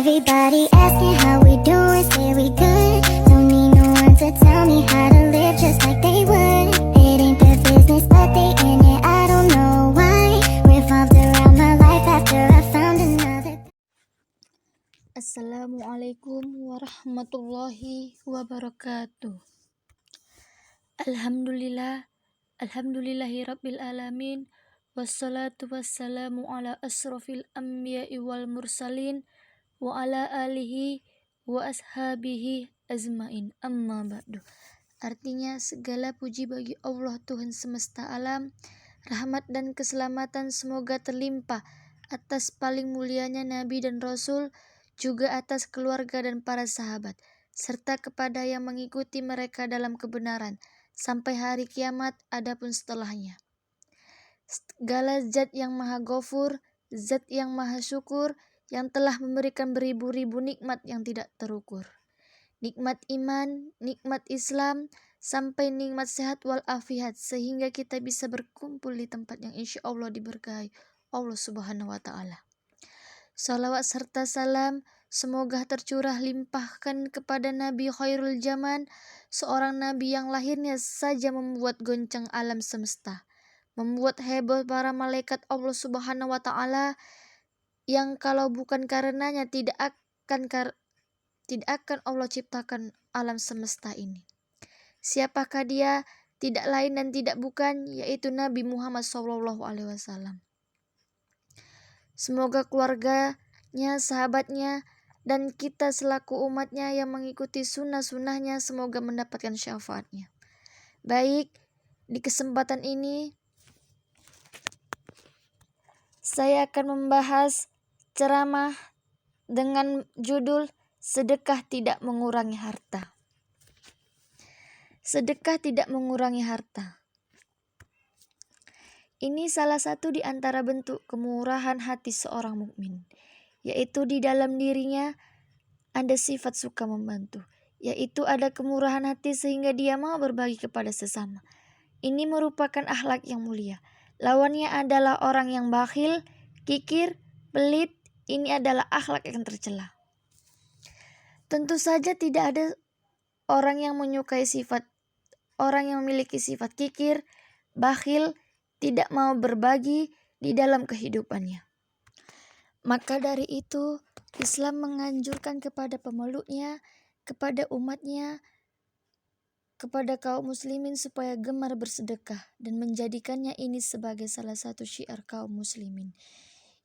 Everybody asking how we doing, say we good. Don't need no one to tell me how to live just like they would. It ain't their business, but they in it, I don't know why. Revolved around my life after I found another. Assalamualaikum warahmatullahi wabarakatuh. Alhamdulillahi rabbil alamin. Wassalatu wassalamu ala asrafil anbiya'i wal mursalin wa ala alihi wa ashabihi azmain, amma ba'du. Artinya, segala puji bagi Allah Tuhan semesta alam. Rahmat dan keselamatan semoga terlimpah atas paling mulianya Nabi dan Rasul, juga atas keluarga dan para sahabat, serta kepada yang mengikuti mereka dalam kebenaran sampai hari kiamat adapun setelahnya. Segala zat yang maha ghafur, zat yang maha syukur, yang telah memberikan beribu-ribu nikmat yang tidak terukur. Nikmat iman, nikmat Islam, sampai nikmat sehat walafiat, sehingga kita bisa berkumpul di tempat yang insya Allah diberkahi Allah Subhanahu wa Ta'ala. Salawat serta salam semoga tercurah limpahkan kepada Nabi Khairul Zaman, seorang Nabi yang lahirnya saja membuat goncang alam semesta, membuat heboh para malaikat Allah Subhanahu wa Ta'ala, yang kalau bukan karenanya tidak akan Allah ciptakan alam semesta ini. Siapakah dia? Tidak lain dan tidak bukan, yaitu Nabi Muhammad SAW. Semoga keluarganya, sahabatnya, dan kita selaku umatnya yang mengikuti sunnah-sunnahnya semoga mendapatkan syafaatnya. Baik, di kesempatan ini saya akan membahas ceramah dengan judul Sedekah Tidak Mengurangi Harta. Sedekah tidak mengurangi harta. Ini salah satu di antara bentuk kemurahan hati seorang mukmin, yaitu di dalam dirinya ada sifat suka membantu, yaitu ada kemurahan hati sehingga dia mau berbagi kepada sesama. Ini merupakan akhlak yang mulia. Lawannya adalah orang yang bakhil, kikir, pelit. Ini adalah akhlak yang tercela. Tentu saja tidak ada orang yang memiliki sifat kikir, bakhil, tidak mau berbagi di dalam kehidupannya. Maka dari itu, Islam menganjurkan kepada pemeluknya, kepada umatnya, kepada kaum muslimin supaya gemar bersedekah dan menjadikannya ini sebagai salah satu syiar kaum muslimin,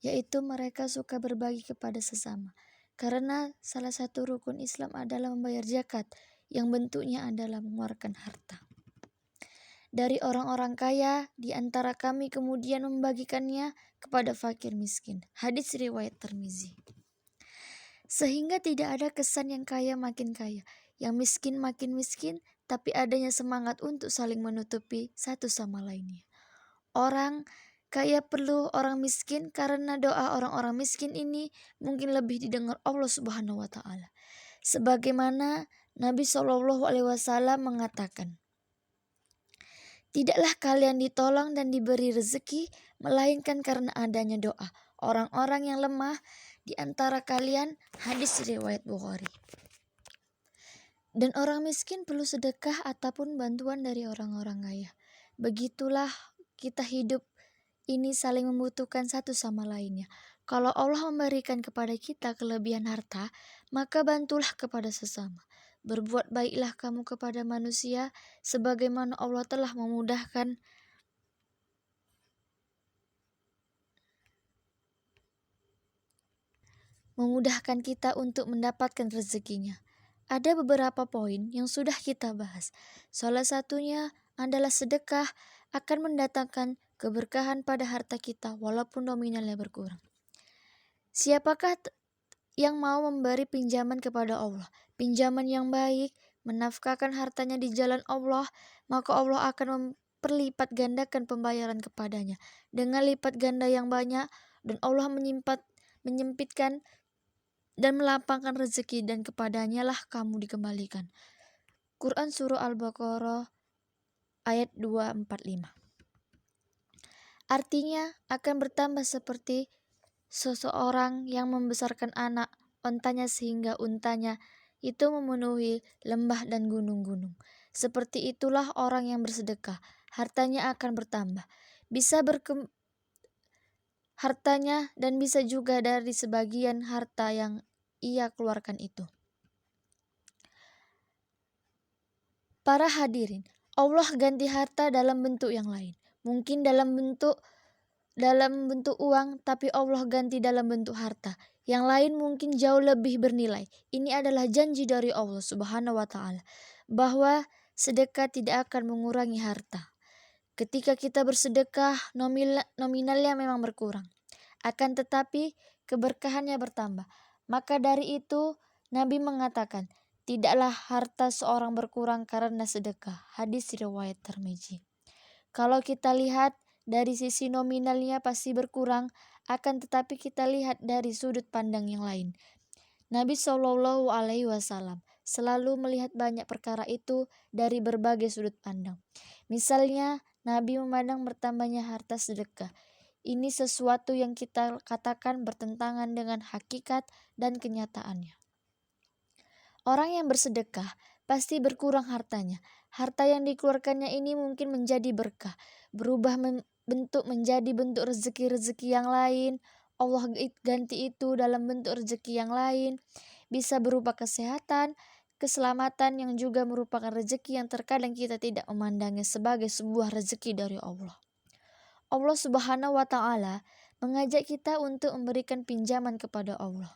yaitu mereka suka berbagi kepada sesama. Karena salah satu rukun Islam adalah membayar zakat, yang bentuknya adalah mengeluarkan harta dari orang-orang kaya di antara kami, kemudian membagikannya kepada fakir miskin. Hadis riwayat Tirmizi. Sehingga tidak ada kesan yang kaya makin kaya, yang miskin makin miskin, tapi adanya semangat untuk saling menutupi satu sama lainnya. Orang kaya perlu orang miskin karena doa orang-orang miskin ini mungkin lebih didengar Allah Subhanahu wa Ta'ala. Sebagaimana Nabi SAW mengatakan, tidaklah kalian ditolong dan diberi rezeki melainkan karena adanya doa orang-orang yang lemah di antara kalian. Hadis riwayat Bukhari. Dan orang miskin perlu sedekah ataupun bantuan dari orang-orang kaya. Begitulah kita hidup ini saling membutuhkan satu sama lainnya. Kalau Allah memberikan kepada kita kelebihan harta, maka bantulah kepada sesama. Berbuat baiklah kamu kepada manusia sebagaimana Allah telah memudahkan kita untuk mendapatkan rezekinya. Ada beberapa poin yang sudah kita bahas. Salah satunya adalah sedekah akan mendatangkan keberkahan pada harta kita walaupun nominalnya berkurang. Siapakah yang mau memberi pinjaman kepada Allah, pinjaman yang baik, menafkahkan hartanya di jalan Allah, maka Allah akan memperlipat gandakan pembayaran kepadanya dengan lipat ganda yang banyak, dan Allah menyempitkan dan melapangkan rezeki, dan kepadanya lah kamu dikembalikan. Quran Surah Al-Baqarah ayat 245. Artinya akan bertambah seperti seseorang yang membesarkan anak ontanya sehingga untanya itu memenuhi lembah dan gunung-gunung. Seperti itulah orang yang bersedekah, hartanya akan bertambah. Hartanya dan bisa juga dari sebagian harta yang ia keluarkan itu. Para hadirin, Allah ganti harta dalam bentuk yang lain. Mungkin dalam bentuk uang, tapi Allah ganti dalam bentuk harta. Yang lain mungkin jauh lebih bernilai. Ini adalah janji dari Allah Subhanahu wa Ta'ala, bahwa sedekah tidak akan mengurangi harta. Ketika kita bersedekah, nominalnya memang berkurang, akan tetapi keberkahannya bertambah. Maka dari itu Nabi mengatakan, tidaklah harta seorang berkurang karena sedekah. Hadis riwayat Tirmizi. Kalau kita lihat dari sisi nominalnya pasti berkurang, akan tetapi kita lihat dari sudut pandang yang lain. Nabi SAW selalu melihat banyak perkara itu dari berbagai sudut pandang. Misalnya, Nabi memandang bertambahnya harta sedekah. Ini sesuatu yang kita katakan bertentangan dengan hakikat dan kenyataannya. Orang yang bersedekah pasti berkurang hartanya. Harta yang dikeluarkannya ini mungkin menjadi berkah, berubah bentuk menjadi bentuk rezeki-rezeki yang lain. Allah ganti itu dalam bentuk rezeki yang lain. Bisa berupa kesehatan, keselamatan yang juga merupakan rezeki yang terkadang kita tidak memandangnya sebagai sebuah rezeki dari Allah. Allah Subhanahu wa Ta'ala mengajak kita untuk memberikan pinjaman kepada Allah.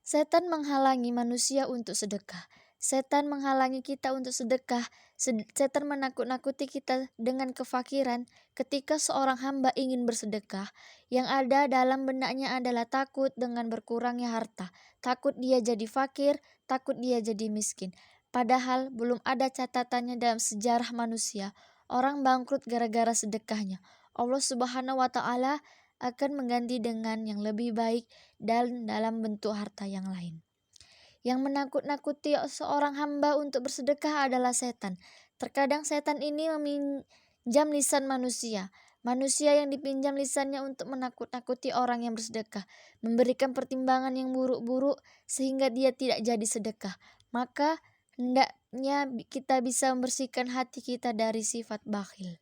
Setan menghalangi manusia untuk sedekah. Setan menghalangi kita untuk sedekah. Setan menakut-nakuti kita dengan kefakiran. Ketika seorang hamba ingin bersedekah, yang ada dalam benaknya adalah takut dengan berkurangnya harta. Takut dia jadi fakir, takut dia jadi miskin. Padahal belum ada catatannya dalam sejarah manusia orang bangkrut gara-gara sedekahnya. Allah Subhanahu wa Ta'ala akan mengganti dengan yang lebih baik dan dalam bentuk harta yang lain. Yang menakut-nakuti seorang hamba untuk bersedekah adalah setan. Terkadang setan ini meminjam lisan manusia. Manusia yang dipinjam lisannya untuk menakut-nakuti orang yang bersedekah, memberikan pertimbangan yang buruk-buruk sehingga dia tidak jadi sedekah. Maka hendaknya kita bisa membersihkan hati kita dari sifat bakhil.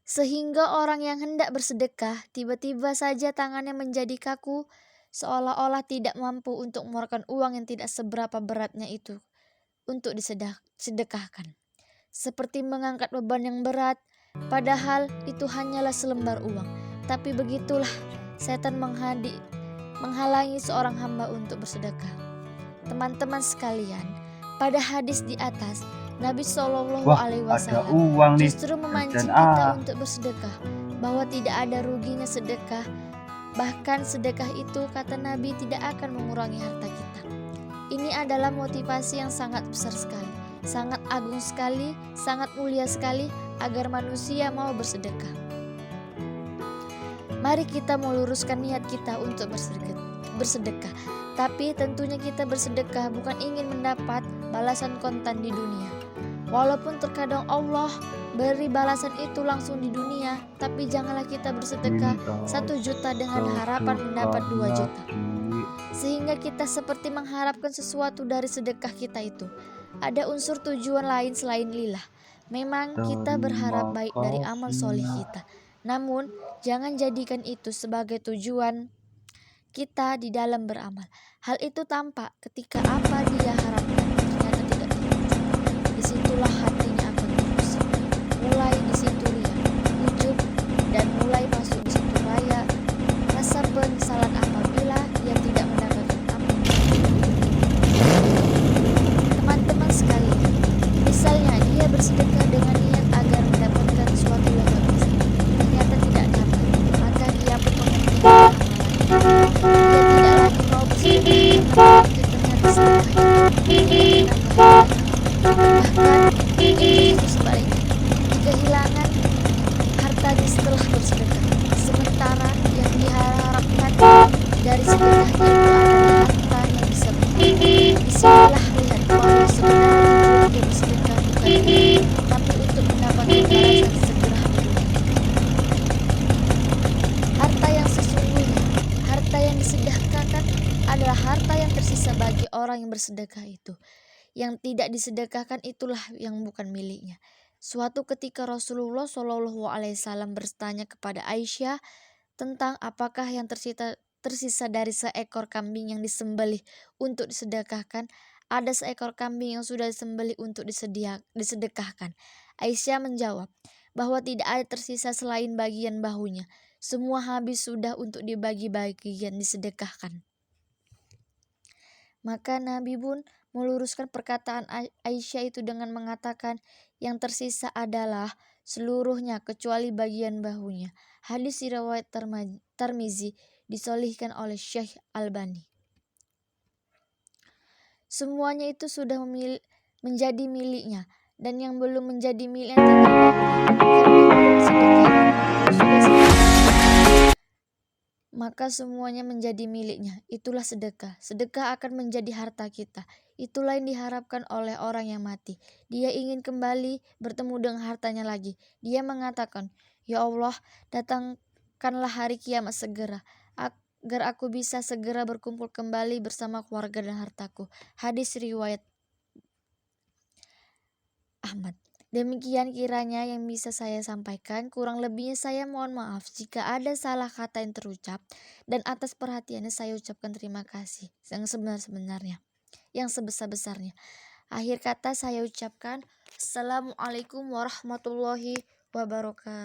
Sehingga orang yang hendak bersedekah tiba-tiba saja tangannya menjadi kaku, seolah-olah tidak mampu untuk mengeluarkan uang yang tidak seberapa beratnya itu untuk disedekahkan. Seperti mengangkat beban yang berat, padahal itu hanyalah selembar uang. Tapi begitulah setan menghalangi seorang hamba untuk bersedekah. Teman-teman sekalian, pada hadis di atas, Nabi SAW justru memancing kita untuk bersedekah, bahwa tidak ada ruginya sedekah. Bahkan sedekah itu, kata Nabi, tidak akan mengurangi harta kita. Ini adalah motivasi yang sangat besar sekali, sangat agung sekali, sangat mulia sekali agar manusia mau bersedekah. Mari kita meluruskan niat kita untuk bersedekah. Tapi tentunya kita bersedekah bukan ingin mendapat balasan kontan di dunia. Walaupun terkadang Allah beri balasan itu langsung di dunia, tapi janganlah kita bersedekah 1 juta dengan harapan mendapat 2 juta. Sehingga kita seperti mengharapkan sesuatu dari sedekah kita itu. Ada unsur tujuan lain selain lillah. Memang kita berharap baik dari amal solih kita. Namun jangan jadikan itu sebagai tujuan kita di dalam beramal. Hal itu tampak ketika apa dia harapkan ternyata tidak terwujud. Disitulah hatinya akan terusik. Mulai di situ ria, ujub, dan mulai masuk di situ raya, rasa penyesalan apabila dia tidak mendapatkan apa yang teman-teman sekalian. Misalnya dia bersedekah dengan niat agar mendapatkan suatu yang bagus, ternyata tidak dapat, maka dia pun menghentikan amalan. Dia tidak lagi mau bersedekah ternyata sedekah itu bahkan itu sebaliknya, kehilangan hartanya setelah bersedekah. Sementara yang diharapkan dari sedekahnya itu adalah harta yang bisa bertambah. Disinilah lihat bahwa sebenarnya dia bersedekah bukan tapi untuk mendapatkan balasan segera berikutnya. bagi orang yang bersedekah itu. Yang tidak disedekahkan itulah yang bukan miliknya. Suatu ketika Rasulullah SAW bertanya kepada Aisyah tentang apakah yang tersisa dari seekor kambing yang disembelih untuk disedekahkan. Ada seekor kambing yang sudah disembelih untuk disedekahkan. Aisyah menjawab bahwa tidak ada tersisa selain bagian bahunya. Semua habis sudah untuk dibagi-bagian disedekahkan. Maka Nabi pun meluruskan perkataan Aisyah itu dengan mengatakan yang tersisa adalah seluruhnya kecuali bagian bahunya. Hadis riwayat Tirmizi disolihkan oleh Syekh Albani. Semuanya itu sudah menjadi miliknya, dan yang belum menjadi miliknya tinggal maka semuanya menjadi miliknya. Itulah sedekah. Sedekah akan menjadi harta kita. Itulah yang diharapkan oleh orang yang mati. Dia ingin kembali bertemu dengan hartanya lagi. Dia mengatakan, "Ya Allah, datangkanlah hari kiamat segera, agar aku bisa segera berkumpul kembali bersama keluarga dan hartaku." Hadis riwayat Ahmad. Demikian kiranya yang bisa saya sampaikan. Kurang lebihnya saya mohon maaf jika ada salah kata yang terucap, dan atas perhatiannya saya ucapkan terima kasih yang sebenar-benarnya, yang sebesar-besarnya. Akhir kata saya ucapkan Assalamualaikum warahmatullahi wabarakatuh.